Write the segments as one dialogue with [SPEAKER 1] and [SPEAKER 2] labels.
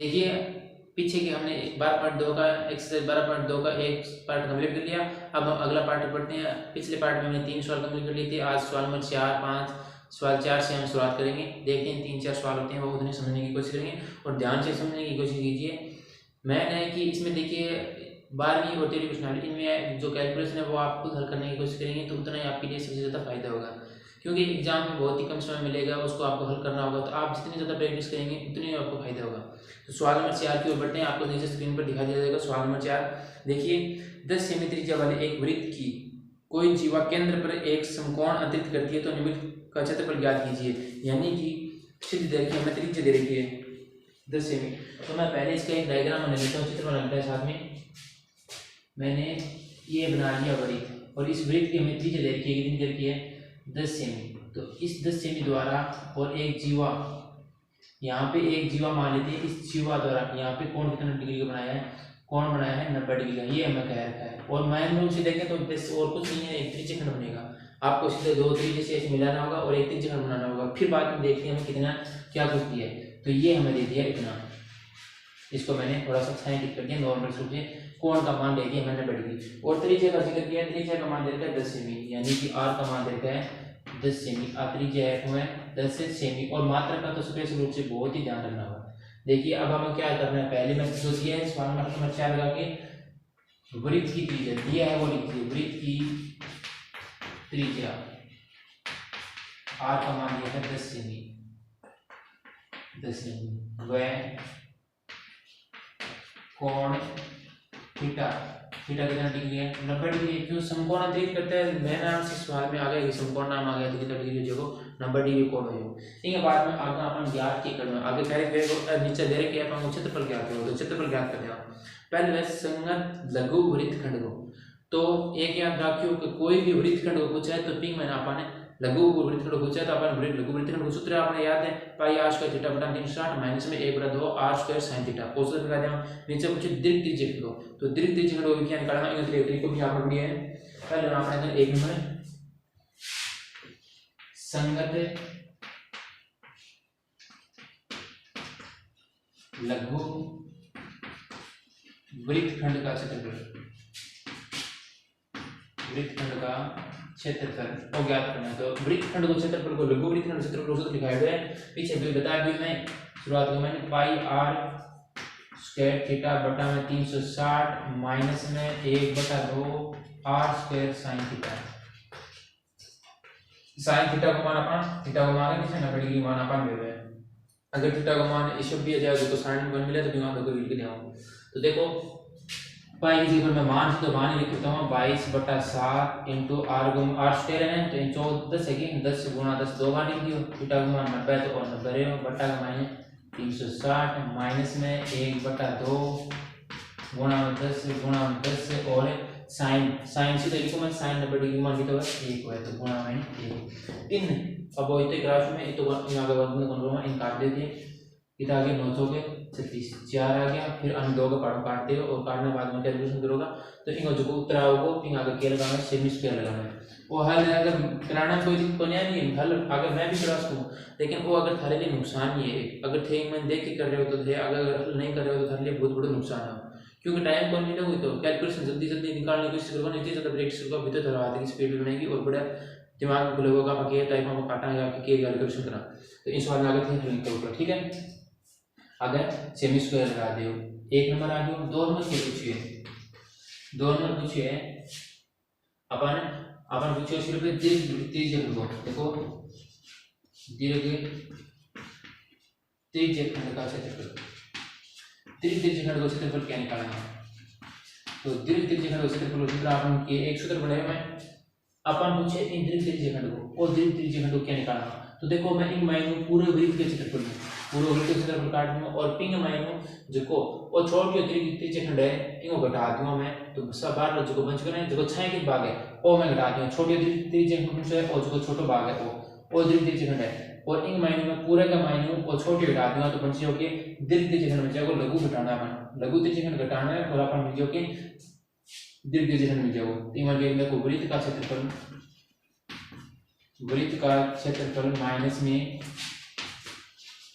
[SPEAKER 1] देखिए पीछे के हमने 12.2 का एक्सरसाइज 12.2 का एक पार्ट कंप्लीट कर लिया। अब हम अगला पार्ट पढ़ते हैं। पिछले पार्ट में हमने 3 सवाल कंप्लीट कर लिए थे। आज सवाल नंबर 4, 5, सवाल 4 से हम शुरुआत करेंगे। देखते हैं 3-4 सवाल होते हैं वो उन्हें समझने की कोशिश करेंगे और ध्यान से समझने की कोशिश कीजिए। मैन है कि इसमें देखिए 12वीं और 13वीं प्रश्नावली इनमें जो कैलकुलेशन है वो आप खुद हल करने की कोशिश करेंगे तो उतना ही आपके लिए सबसे ज़्यादा फायदा होगा, क्योंकि एग्जाम में बहुत ही कम समय मिलेगा, उसको आपको हल करना होगा। तो आप जितनी ज़्यादा प्रैक्टिस करेंगे उतनी ही आपको फायदा होगा। तो सवाल नंबर 4 की ओर बढ़ते हैं। आपको नीचे स्क्रीन पर दिखा दिया जाएगा सवाल नंबर 4। देखिए 10 सेमी त्रिज्या वाले एक वृत्त की कोई जीवा केंद्र पर एक समकोण अंतरित करती है तो निम्नलिखित का क्षेत्रफल ज्ञात कीजिए। यानी कि सिद्ध देखिए हमें त्रिज्या दे रखी है 10 सेमी। तो मैं पहले इसका एक डायग्राम बना लेता हूँ, चित्र बना लेता है साथ में। मैंने ये बना लिया वृत्त और इस वृत्त की हमें त्रिज्या दे रखी है, कितनी दे रखी है 10 सेमी। तो इस 10 सेमी द्वारा और एक जीवा, यहाँ पे एक जीवा मान लेते हैं, इस जीवा द्वारा यहाँ पे कोण कितना डिग्री का बनाया है, कोण बनाया है 90 डिग्री का, ये हमें कह रखा है। और मैन रूप से देखें तो और कुछ नहीं है, एक त्रिज्यखंड बनेगा। आपको सीधे दो त्रिज्या से ऐसे मिलाना होगा और एक त्रिज्यखंड बनाना होगा। फिर बाद में देखते हैं हमें कितना क्या कुछ दिया है। तो ये हमें दे दिया इतना, इसको मैंने थोड़ा सा साइंटिफिक कर दिया, नॉर्मल रूप से कोण का मान दे दिया मैंने 90 डिग्री। और त्रिज्या का जिक्र किया, त्रिज्या का मान दे रखा है 10 सेमी, यानी कि आर का मान दे रखा है 10 सेमी। त्रिज्या है 10 सेमी और मात्रा का तो स्पेशल रूप से बहुत ही ध्यान रखना होगा। देखिए अब हमें क्या करना है, पहले मैं जो दिया है सवाल नंबर 4 लगा के वृत्त की त्रिज्या दिया है वो लिख दिए। वृत्त की त्रिज्या आर का मान दिया है 10 सेमी, 10 सेमी। वह कोण थीटा, थीटा कितना डिग्री है 90 डिग्री। क्यों समकोण अंतरित करते हैं, मेन नाम से सवाल में आ गया कि समकोण नाम आ गया तो कितना डिग्री जो 90 डिग्री कोण हो। ठीक है, बाद में आगे अपन ज्ञात की करना, आगे कह रहे नीचे दे रहे कि अपन क्षेत्रफल ज्ञात करो, तो क्षेत्रफल ज्ञात करते हैं। पहले वह संगत लघु वृत्तखंड को, तो एक याद रखियो कि कोई भी वृत्तखंड को पूछा है तो पिंग मैंने अपन लघु वृत्तखंड को पूछा तो अपन लघु वृत्तखंड को सूत्र आपने याद है, पाई आर स्क्वायर थीटा बटा 360 माइनस में 1/2 आर स्क्वायर sin थीटा। औसत लगा दें नीचे पूछे दीर्घ त्रिज्यखंड को, तो दीर्घ त्रिज्यखंड को क्या निकालना है, इसलिए तरीके भी आपने दिए हैं। पहले आपने एक नंबर संगत लघु वृत्तखंड का क्षेत्रफल, वृत्तखंड का क्षेत्रफल को ज्ञात करना है। तो वृत्तखंड को क्षेत्रफल को लघु वृत्तखंड क्षेत्रफल सूत्र लिखा है पीछे भी बता दी मैं शुरुआत में, मैंने पाई आर स्क्वायर थीटा बटा में 360 माइनस में 1/2 R square sin theta. sin theta को मान अपन थीटा को मान किसने 90 डिग्री मान अपन ले रहे हैं। अगर थीटा का मान इस दिया जाए तो sin 1 मिले तो दिमाग को लिख दिया। तो देखो पाई की जगह मैं मान तो मान लिख देता हूं 22/7 इनटू आर स्क्वायर है तो 14 है कि 10 गुणा 10 दो बार लिख दियो। थीटा का मान 90 तो और 90 रहे बटा का माइनस 360 माइनस में 1/2 गुणा 10 और sin से तो लिखो मैं sin 90 डिग्री मान लिखा है 1 है तो गुणा माइनस 1 3। अब वो इतने ग्राफ में तो यहां पे वर्ग में कौन इन काट देते हैं, इधर आगे 9 हो गए 36 4 आ गया, फिर अन्य दो का पार्ट काटते हो और काटने बाद में कैलकुलेशन करोगा तो इनको जो उत्तर आओगे फिर आगे के लगाना है, सेमी स्क्वायर लगाना है। वो हल अगर कराना कोई दिक्कत तो नहीं है, हल अगर मैं भी करा सकूं, लेकिन वो अगर थारे लिए नुकसान ही है। अगर थे मैं देख के कर रहे हो तो थे, अगर नहीं कर रहे हो तो थारे लिए बहुत बड़ा नुकसान है, क्योंकि टाइम कौन मिला हुई तो कैलकुलेशन जल्दी जल्दी निकालने की कोशिश करोगे, नहीं ज़्यादा प्रैक्टिस करोगे भी तो थोड़ा आगे की स्पीड बनेगी और बड़ा दिमाग में खुलेगा आप के टाइप में काटा है आपके कैलकुलेशन करा। तो इस सवाल में आगे थे हल करोगे। ठीक है, अगर सेमी स्क्वायर लगा दियो। एक नंबर आ गया, दो नंबर क्या पूछिए, दो नंबर पूछिए अपन अपन पूछिए सिर्फ त्रिज्यखंड को। देखो दीर्घ त्रिज्यखंड का क्षेत्रफल, दीर्घ त्रिज्यखंड का क्षेत्रफल क्या निकालना है। तो दीर्घ त्रिज्यखंड का क्षेत्रफल सूत्र अपन के एक सूत्र बनाया मैं, अपन पूछे इन दीर्घ त्रिज्यखंड को और दीर्घ त्रिज्यखंड को क्या निकालना। तो देखो मैं इन मायनों पूरे वृत्त के क्षेत्रफल में पूरे वृत्त के क्षेत्रफल काट दूंगा और पिंग मायनों जो और छोड़ के त्रिज्यखंड है इनको घटा दूंगा मैं, तो सब बार जो बच गए जो 6 के भाग है वो मैं घटा दूंगा, छोटे त्रिज्यखंड से और जो छोटा भाग है वो दीर्घ त्रिज्यखंड है और इन मायनों में पूरे का मायनों और छोटे घटा दूंगा तो बचे हो के दीर्घ त्रिज्यखंड में जाओ लघु घटाना अपन, लघु त्रिज्यखंड घटाना है और अपन मिल जाओ के दीर्घ त्रिज्यखंड मिल जाओ। तो इमर के देखो वृत्त का क्षेत्रफल, वृत्त का क्षेत्रफल माइनस में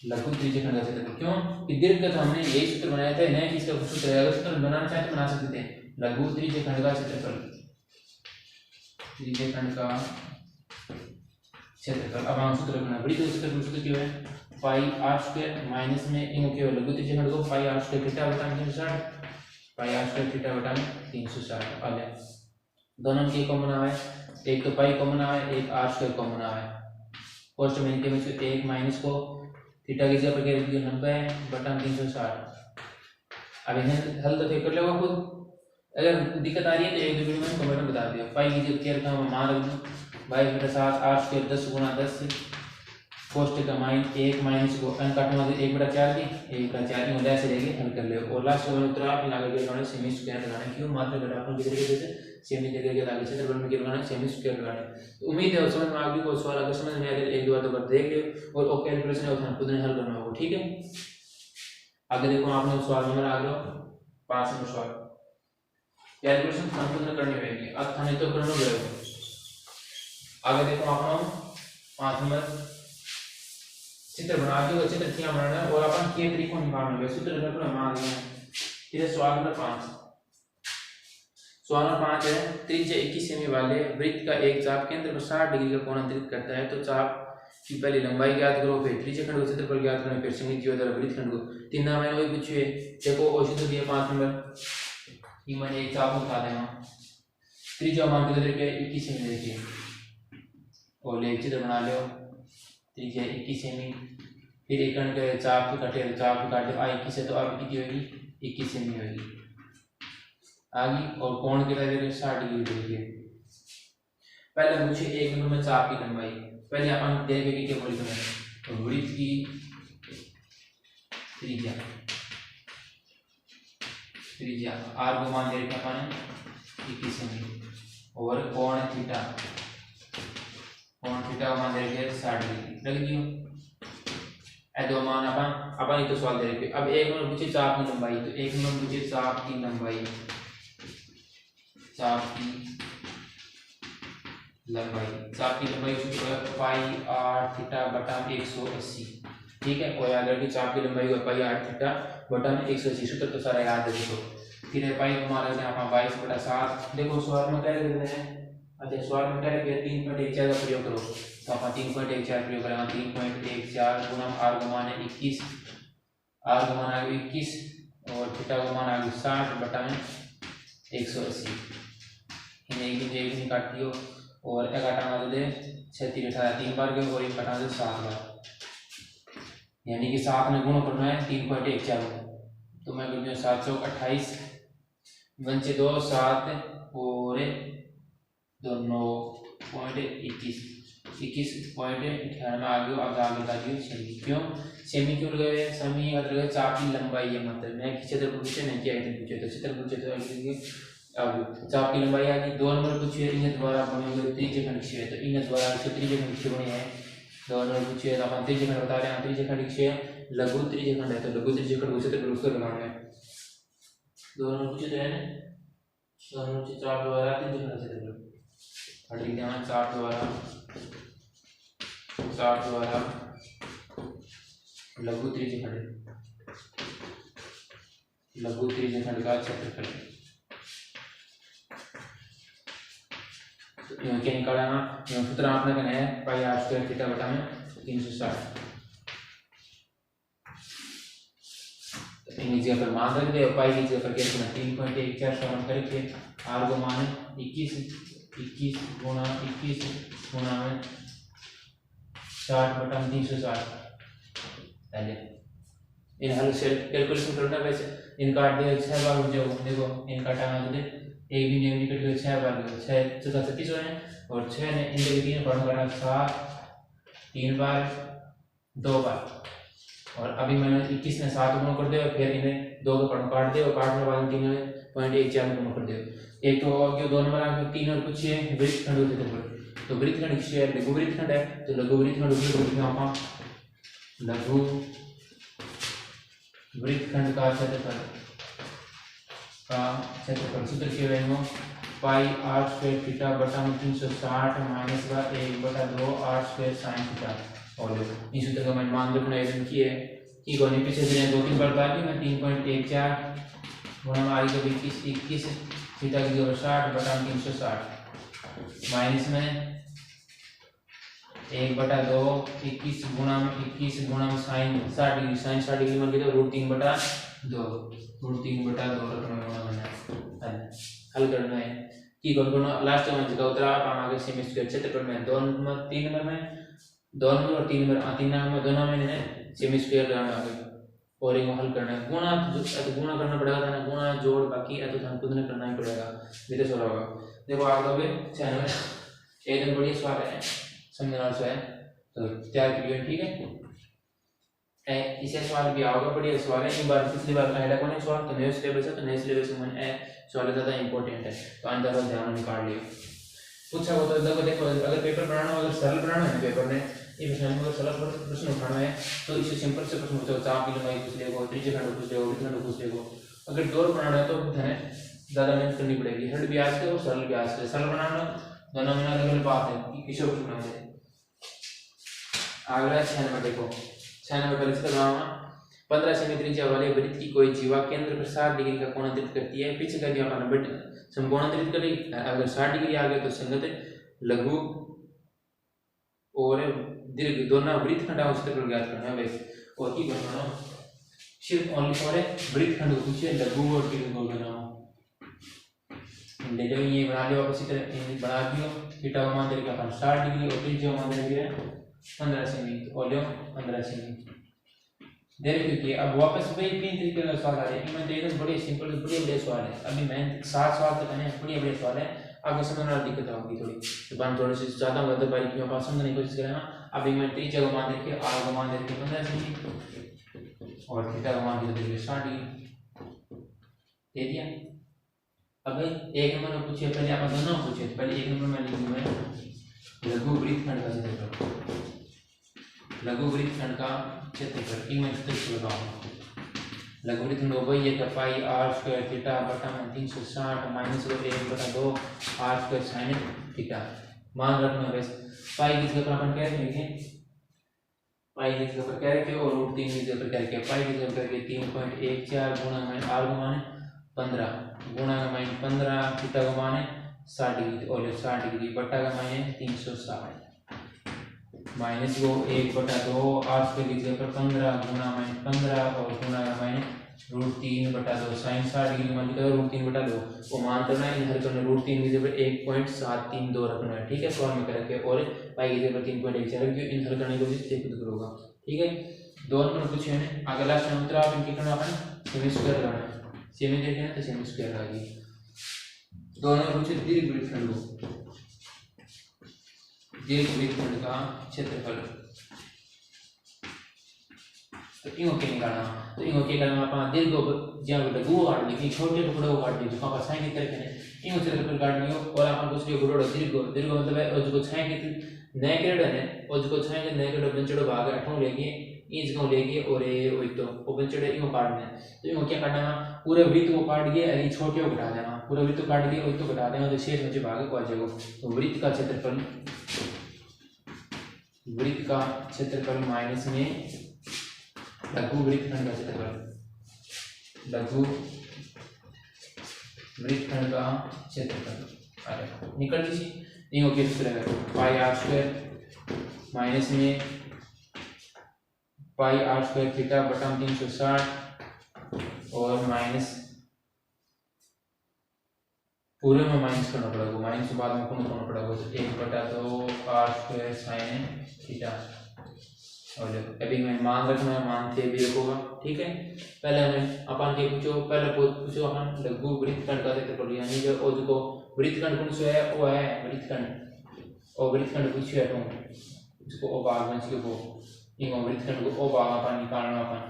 [SPEAKER 1] लघु त्रिज्यखंड का क्षेत्रफल। क्यों कि दीर्घ का तो हमने यही सूत्र बनाया था ना, इसका सूत्र है, अगर सूत्र बनाना चाहे तो बना सकते थे। लघु त्रिज्यखंड का क्षेत्रफल, त्रिज्यखंड का क्षेत्रफल। अब हम सूत्र बनाना बड़ी तो सूत्र क्यों है पाई आर स्क्वायर माइनस में इन क्यों लघु त्रिज्यखंड को पाई आर स्क्वायर थीटा बटा 360, पाई आर स्क्वायर थीटा बटा 360। अब दोनों के कॉमन आवे, एक तो पाई कॉमन आवे, एक आर स्क्वायर कॉमन आवे। पोस्ट में इनके में से एक माइनस को थीटा की जगह पर क्या लिख दिया 90 बटा 360। अब इन्हें हल तो कर लो खुद, अगर दिक्कत आ रही है तो एक दो वीडियो में कमेंट में बता दिया। पाई की जगह क्या रखा मैं मान रख दूं 22 बटा 7 आर स्क्वायर 10 गुणा 10 पोस्ट का माइन एक माइनस को n काटने वाले 1 बटा 4 की 1 बटा 4 की मदद से लेके हल कर ले। और लास्ट में उत्तर आप लगा के लगाने सेमी स्क्वायर लगाना, क्यों मात्र घटापन की तरीके से सेमी जगह के लागे क्षेत्रफल में क्या लगाना सेमी स्क्वायर लगाना। तो उम्मीद है समझ में आ गई। कोई सवाल अगर समझ में आए एक दो बार तो कर देख लियो और वो कैलकुलेशन है उसमें खुद ने हल करना होगा, ठीक है। आगे देखो आपने सवाल नंबर आ गया 5 नंबर सवाल, कैलकुलेशन खुद ने करनी होगी, अब थाने तो करना होगा। आगे देखो आपने 5 नंबर चित्र बना के चित्र क्या बनाना है और अपन के तरीकों निकालना है सूत्र रखना मान लिया। फिर सवाल नंबर 5, सवाल नंबर 5 है त्रिज्या 21 सेमी वाले वृत्त का एक चाप केंद्र पर 60 डिग्री का कोण अंतरित करता है, तो चाप की पहले लंबाई ज्ञात करो, फिर त्रिज्यखंड का क्षेत्रफल ज्ञात करो, फिर संगीत जीवा द्वारा वृत्तखंड को। तीन नाम है वही पूछिए। देखो क्वेश्चन तो दिया 5 नंबर कि मैंने एक चाप बता देना त्रिज्या मान के तरीके 21 सेमी देखिए और ले चित्र बना लो त्रिज्या 21 सेमी, फिर एक के चाप की काटे आ 21 है तो अब कितनी होगी 21 सेमी होगी आगे। और कोण के तरह 60 डिग्री देखिए। पहले मुझे एक नंबर में चाप की लंबाई पहले अपन देखेंगे क्या बोल रहे हैं तो वृत्त की त्रिज्या आर को मान लेते हैं अपन 21 सेमी और कोण थीटा मान देंगे 60 डिग्री रख दियो। ए दो मान अपन ये तो सवाल दे रखे। अब एक नंबर पूछे चाप की लंबाई, तो एक नंबर पूछे चाप की लंबाई पाई आर थीटा बटा 180, ठीक है। और अगर की चाप की लंबाई हुआ पाई आर थीटा बटा 180 सूत्र तो सारा याद है देखो। फिर पाई को मान लेते हैं अपन 22 बटा 7। देखो सवाल में क्या लिख रहे हैं, अच्छा सवाल में क्या लिखे 3.14 का प्रयोग करो, तो अपन 3.14 प्रयोग करेंगे 3.14 गुना आर को मान 21, आर को मान आ गया 21 और थीटा को मान आ गया 60 बटा 180। इन्हें एक दिन काट दियो और एक घटाना दे 36 18 3 बार के और एक घटाना दे 7 बार, यानी कि 7 में गुणा करना है 3.14 तो मैं कर दूं 7 चौक 28 1 से 2 7 और 2 9.21 आ गया। अब आगे बता दियो सेमी, क्यों लगे सेमी मतलब चाप की लंबाई है, मतलब मैं क्षेत्रफल पूछे नहीं क्या इतने पूछे तो क्षेत्रफल पूछे तो अब चाप की लंबाई आ गई। 2 नंबर पूछे इन्हें द्वारा बने हुए त्रिज्यखंड क्षेत्र, तो इन्हें द्वारा त्रिज्यखंड क्षेत्र बने हैं। 2 नंबर पूछे तो अपन त्रिज्यखंड बता रहे हैं, त्रिज्यखंड क्षेत्र लघु त्रिज्यखंड है तो लघु त्रिज्यखंड को क्षेत्रफल उसको लगाना है। 2 नंबर पूछे तो है ना 2 नंबर पूछे चाप द्वारा त्रिज्यखंड क्षेत्रफल हट गया चाप द्वारा लघु त्रिज्यखंड का क्षेत्रफल क्या निकालना सूत्र आपने कहना है पाई आर स्क्वायर थीटा बटा में 360। जगह पर मान रख दे पाई की जगह पर क्या करना 3.14 सॉल्व करके आर को मान 21 गुणा 60 बटा 360। पहले इन हल से कैलकुलेशन करना, वैसे इन काट दिया 6 बार हो जाओ देखो इन काटाना तो एक भी नहीं निकल गया 6 बार 6 36 है और 6 ने इन जगह 3 पढ़ करना 7 3 बार 2 बार और अभी मैंने 21 में 7 गुना कर दिया फिर इन्हें 2 के पढ़ काट दे और काटने बाद 3.14 गुना कर दिया। एक तो हो गया 2 नंबर आ गया 3 और कुछ है वृत्तखंड तो वृत्तखंड किससे है लघु वृत्तखंड है तो लघु वृत्तखंड वृत्तखंड का क्षेत्रफल सूत्र के वे पाई आर स्क्वायर थीटा बटा 360 माइनस का 1 बटा 2 आर स्क्वायर साइन थीटा और इस सूत्र का मैंने मान रखना है की है कि कोनी पीछे से 2-3 बार बाकी में 3.14 गुणा में आगे कभी 21 थीटा की जगह 60 बटा 360 माइनस में 1/2 21 गुणा में साइन 60 डिग्री साइन 60 डिग्री मान के तो √3/2 रखना है हल करना है कि कौन लास्ट में जगह उतरा आप आगे सेमी स्क्वायर क्षेत्रफल में 2 नंबर 3 नंबर में 2 नंबर और 3 नंबर 3 नंबर दोनों में ने सेमी स्क्वायर लगाना आगे और इनको हल करना है गुणा तो गुणा करना पड़ेगा ना गुणा जोड़ बाकी है तो खुद ने करना ही पड़ेगा नहीं तो सो होगा देखो आगे भी चैनल एकदम बढ़िया सवाल है समझने वाला सवाल है तो तैयार करिए ठीक है इसे सवाल भी आओगे बढ़िया सवाल है एक बार पिछली बार पहला कौन है सवाल तो नए सिलेबस है तो नए सिलेबस में सवाल ज़्यादा इंपॉर्टेंट है तो अंदर ध्यान निकाल लियो पूछा हो तो देखो अगर पेपर बनाना अगर सरल बनाना है पेपर में ये विषय में अगर सरल प्रश्न उठाना है तो इसे सिंपल से प्रश्न पूछो 4 की लंबाई पूछ लेगो त्रिज्या खंड पूछ लेगो वृत्तखंड पूछ लेगो अगर दौर बनाना है तो ज़्यादा मेहनत करनी पड़ेगी हर ब्याज के और सरल ब्याज के सरल बनाना दोनों में अलग अलग बात है कि किसे पूछना है अगला 6 नंबर देखो 6 नंबर पहले इसका नाम 15 सेमी त्रिज्या वाले वृत्त की कोई जीवा केंद्र पर 60 डिग्री का कोणांतरित करती है पीछे का दिया अपन समकोणांतरित करेगी अगर 60 डिग्री आ गया तो संगत लघु और दीर्घ दोनों वृत्तखंड क्षेत्रफल ज्ञात करना है वैसे और की बनाना सिर्फ ओनली फॉर वृत्तखंड को पूछे लघु और दीर्घ को बनाओ ले लो ये बना लो वापस इधर बना दियो थीटा का मान देके अपन 60 डिग्री और त्रिज्या मान देके 15 सेमी और लो 15 सेमी देखिए अब वापस वही 3 तरीके का सवाल आ रहा है मैं तो एकदम बड़े सिंपल बड़े सवाल है अभी मैं 7 सवाल तक है बड़े सवाल है आगे समझने में दिक्कत होगी थोड़ी तो बात थोड़ी सी ज़्यादा मतलब बारीकी में समझने की कोशिश करेंगे अभी मैं त्रिज्या का मान देखिए आर का मान देखिए 15 सेमी और थीटा का मान देखिए 60 डिग्री दे दिया अब एक नंबर में पूछिए पहले आप दोनों पूछिए पहले एक नंबर में लिखूंगा मैं लघु वृत्तखंड का क्षेत्रफल लघु वृत्तखंड का क्षेत्रफल की मैं क्षेत्रफल लगाऊंगा लघु वृत्तखंड वही है पाई आर स्क्वायर थीटा बटा 360 minus 1/2 R square sine theta मान रखना बस पाई की जगह पर अपन क्या लिखेंगे पाई की जगह पर क्या रखें और √3 की जगह पर क्या रखें पाई की जगह पर 3.14 गुणा में आर का मान 15 गुणा का मान 15 थीटा का मान 60 डिग्री और 60 डिग्री बटा का मान 360 माइनस वो 1/2 आर स्क्वायर की जगह पर 15 गुणा में 15 और गुणा का मान √3/2 साइन 60 डिग्री मान लिखा √3/2 वो मान करना है इधर करना √3 की जगह पर 1.732 रखना है ठीक है सवाल में करके और पाई की जगह पर 3.14 रखिए इन हल करने की कोशिश खुद करोगा ठीक है दो नंबर पूछे हैं अगला प्रश्न आप इनकी करना अपन सेमी स्क्वायर लगाना है सेमी देखें तो सेमी स्क्वायर आएगी दोनों पूछे दीर्घ वृत्तखंड को दीर्घ वृत्तखंड का क्षेत्रफल तो इनको क्या निकालना तो इनको क्या करना अपन दीर्घ जहाँ लघु काट ली छोटे टुकड़े को काट ली जो पापा साइन की तरह ने इनको क्षेत्रफल काट लियो और अपन कुछ लियो गुड़ो दीर्घ दीर्घ मतलब है और जो साइन की नए ग्रेड है और जो साइन के नए ग्रेड बंचड़ो भाग 8 लेके इंच को लेके और ये वही तो वो बंचड़े इनको काटना है तो इनको क्या काटना पूरे वृत्त को काट के अरे छोटे को घटा देना पूरा वृत्त काट के वृत्त को घटा देना तो शेष में जो भाग को आ जाएगा तो वृत्त का क्षेत्रफल माइनस में लघु वृत्तखंड का क्षेत्रफल लघु वृत्तखंड का क्षेत्रफल अरे निकल लीजिए इनको किस तरह पाई आर स्क्वायर माइनस में पाई आर स्क्वायर थीटा बटा 360 और माइनस पूरे में माइनस करना पड़ेगा माइनस के बाद में कौन करना पड़ेगा तो 1/2 आर स्क्वायर साइन थीटा और अभी मैं मान रखना है मानते भी रखूंगा ठीक है पहले हमें अपन के पूछो अपन लघु वृत्तखंड का क्षेत्रफल यानी जो को वृत्तखंड कौन सा है वो है वृत्तखंड और वृत्तखंड पूछिए तो उसको ओ भाग में इसको इन वृत्तखंड को ओ भाग अपन निकालना अपन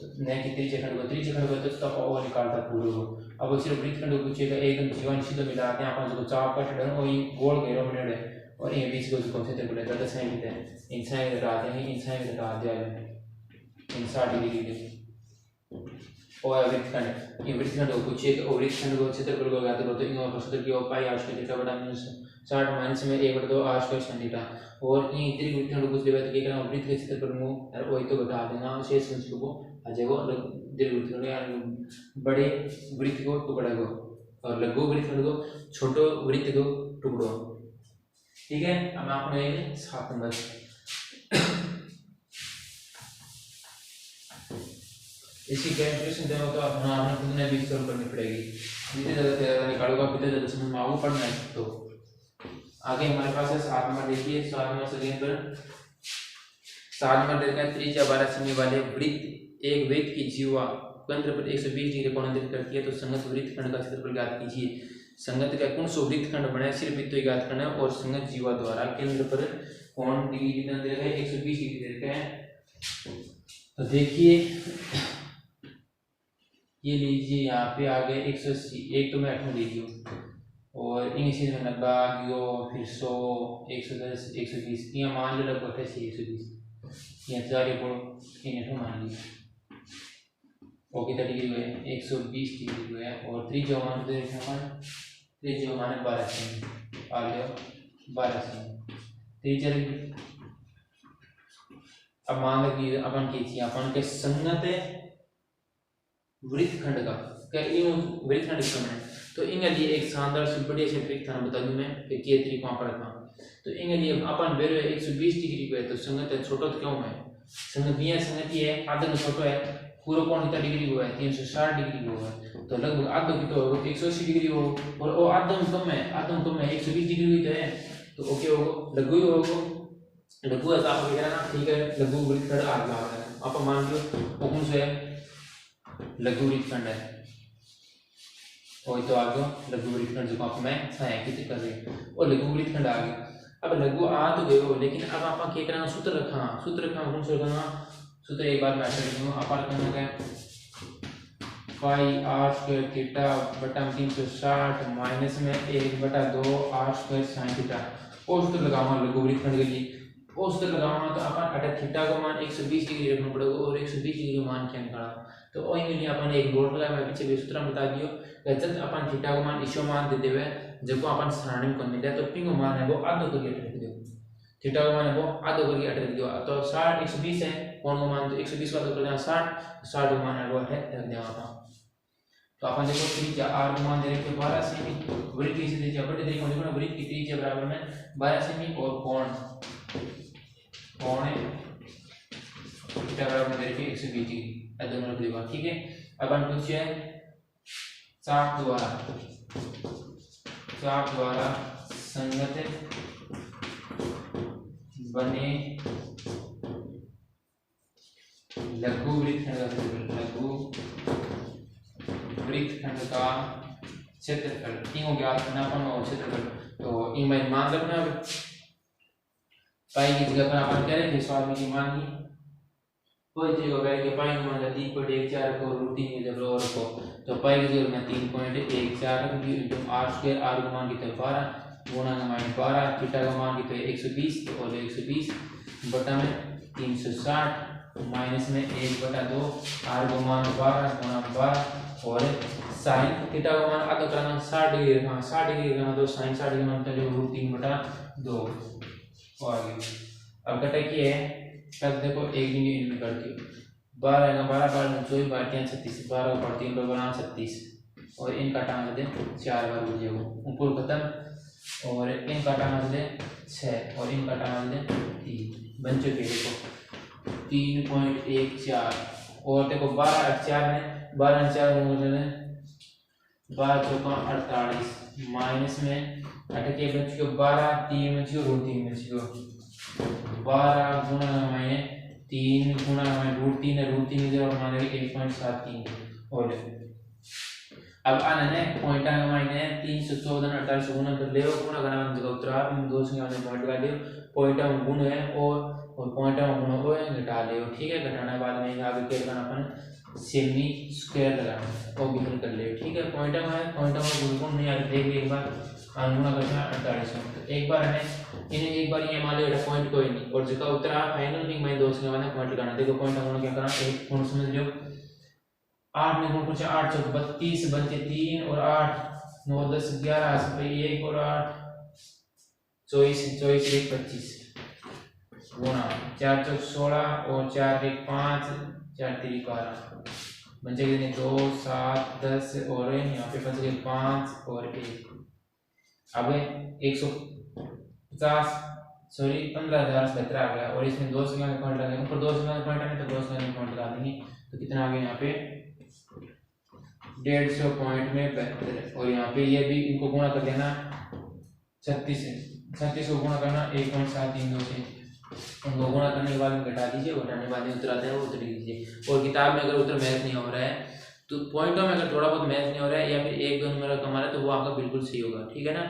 [SPEAKER 1] न कि त्रिज्यखंड को तो तब ओ निकालता पूरे को अब सिर्फ वृत्तखंड को पूछिएगा एकदम जीवन सीधा मिलाते हैं अपन जो चाप का टर्न और ये गोल घेरो मिनट है और ये बीच को जो क्षेत्रफल है गलत साइन है इन साइन घटाते हैं इन साइन घटा दिया इन 60 डिग्री के और वृत्तखंड ये वृत्तखंड को पूछिएगा और वृत्तखंड को क्षेत्रफल को ज्ञात करो तो इन क्षेत्र की पाई आर स्क्वायर थीटा बटा 60 माइनस में 1/2 r स्क्वायर sin थीटा और इन इतनी वृत्तखंड को लेवे तो क्या करना वृत्त के क्षेत्रफल में और वही तो घटा देना शेष अंश को आ जाएगा दीर्घ वृत्तखंड यानी बड़े वृत्त को टुकड़ा को और लघु वृत्तखंड को छोटे वृत्त को टुकड़ो। ठीक है, अब आपने 7 नंबर इसकी कैलकुलेशन देखो तो अपना आपने खुद ने भी सॉल्व करनी पड़ेगी। जितने ज़्यादा निकालोगे उतने ज़्यादा समझ में आपको पढ़ना है। तो आगे हमारे पास है 7 नंबर। देखिए 7 नंबर से पर 7 नंबर देखा है त्रिज्या 12 सेमी वाले वृत्त एक वृत्त की जीवा केंद्र पर 120 डिग्री कोण अंतरित करती है तो संगत वृत्तखंड का क्षेत्रफल ज्ञात कीजिए। संगत का कौन सो वृत्तखंड बने सिर्फ वृत्त ही ज्ञात करना है और संगत जीवा द्वारा केंद्र पर कोण डिग्री कितना दे रखा है 120 डिग्री दे रखा है। तो देखिए ये लीजिए यहाँ पे आ गए 180 एक तो मैं 8 में लीजिए और इंग्लिश में 90 यो फिर 100 110 120 यहाँ मान लो लगभग 120 यहाँ 4 को इन मान लीजिए और कितना डिग्री हुए 120 डिग्री हुए और त्रिज्या मान दे त्रिज्या मान 12 सेमी आ गया 12 सेमी त्रिज्या। अब मान लो अपन कीजिए अपन के संगत वृत्तखंड का क्या इन वृत्तखंड का है तो इनके लिए एक शानदार से बढ़िया से वृत्तखंड बता दूं मैं कि ये तरीका पढ़ना। तो इनके लिए अपन बेरो 120 डिग्री पे तो संगत छोटा क्यों है संगत ये संगत है आधा छोटा है पूरा कोण कितना डिग्री हुआ है 360 डिग्री हुआ है तो लगभग आधा कितना होगा 180 डिग्री हो और वो आधा कम है 120 डिग्री हुई है तो ओके होगा लघु होगा लघु है आप वगैरह ना ठीक है लघु वृत्तखंड आ गया आप मान लो कौन सा है लघु वृत्तखंड है और तो आ गया लघु वृत्तखंड जो आप मैं छायांकित कर रहे और लघु वृत्तखंड आ गया। अब लघु आ तो गए लेकिन अब आप क्या करना सूत्र रखा कौन सा रखना सूत्र एक बार मैं ऐसे लिखूंगा आप करना है पाई r स्क्वायर थीटा बटा 360 माइनस में 1/2 r स्क्वायर sin थीटा और सूत्र लगाऊंगा लघु वृत्तखंड के लिए और सूत्र लगाऊंगा तो अपन अटा थीटा का मान 120 डिग्री रखना पड़ेगा और 120 डिग्री मान क्या निकाला तो वही के लिए अपन एक बोर्ड लगाया मैं पीछे भी सूत्र बता दियो जब अपन थीटा का मान इसो मान देते हुए जब अपन सारणी को मिला तो पिंग मान है वो आधो करके रख दियो थीटा का मान है वो आधो करके रख दियो तो 60 120 है कोण का मान तो 120 का तो कर देना 60 का मान है वो है रख देना अपन। तो अपन देखो त्रिज्या r का मान दे रखे 12 सेमी वृत्त की त्रिज्या बड़े तरीके से देखो वृत्त की त्रिज्या बराबर में 12 सेमी और कोण है थीटा बराबर दे रखे 120 डिग्री दोनों रख देगा। ठीक है, अब अपन पूछिए चाप द्वारा संगत बने लघु वृत्तखंड का क्षेत्रफल तीनों ज्ञात करना अपन और क्षेत्रफल तो इन में मान रखना पाई की जगह पर अपन कह रहे थे सवाल में मान ली कोई जगह कह के पाई मान ला 3.14 को रूट 3 जब और को तो पाई की जगह में 3.14 रख दी तो r स्क्वायर r का मान कितना 12 गुणा का मान 12 थीटा का मान कितना 120 तो और 120 बटा में 360 माइनस में 1/2 r का मान 12 गुणा 12 और sin थीटा का मान आधा करना 60 डिग्री रखना 60 डिग्री रखना तो sin 60 डिग्री मान चले √3/2 और आगे अब घटा किए तब देखो एक दिन इनमें करती 12 का 12 बार 24 बार 36 12 बार 3 बार 36 और इनका टांग दे 4 बार हो जाएगा ऊपर खत्म और इनका टांग दे 6 और इनका टांग दे 3 बन चुके देखो 3.14 और देखो 12 4 में 12 4 में 12 चौका 48 माइनस में 8 बच गयो 12 3 में जो √3 में जो 12 गुणा माने 3 गुणा माने √3 है √3 इधर और माने 1.73 और अब आना है पॉइंट का माने 314 48 गुणा कर ले गुणा करना जगह उतरा इन दो संख्या में पॉइंट लगा लियो पॉइंट में गुण है और पॉइंट में गुण को घटा लियो। ठीक है, घटाने बाद में आगे क्या करना अपन सेमी स्क्वायर लगाना और गुण कर लियो। ठीक है, पॉइंट में गुण नहीं आ देख ले एक बार गुणा करना 48 तो एक बार है इन्हें एक बार ये मान लो पॉइंट कोई नहीं और जगह उतरा फाइनल में मैं दो संख्या में पॉइंट लगाना देखो पॉइंट गुण क्या करना एक गुण समझ लो 8 में गुण कुछ 8 चौक 32 बनते 3 और 8 9 10 11 से 1 और 8 24 24 एक 25 गुणा 4 चौक 16 और 4 एक 5 4 3 12 बचे कितने 2 7 10 और यहाँ पे बच गए 5 और 1। अब 150 सॉरी 15,077 आ गया और इसमें 2 सेकंड का पॉइंट लगा ऊपर 2 सेकंड का पॉइंट है तो 2 सेकंड का पॉइंट लगा देंगे तो कितना आ गया यहाँ पे 150 पॉइंट में 72 और यहाँ पे ये भी इनको गुणा कर देना 36 से 36 को गुणा करना 1.732 से उनको गुणा करने के बाद में घटा दीजिए घटाने के बाद में उत्तर आता है वो उत्तर लिख दीजिए। और किताब में अगर उत्तर मैच नहीं हो रहा है तो पॉइंटों में अगर थोड़ा बहुत मैच नहीं हो रहा है या फिर एक दो नंबर कम आ रहा है तो वो आपका बिल्कुल सही होगा, ठीक है ना।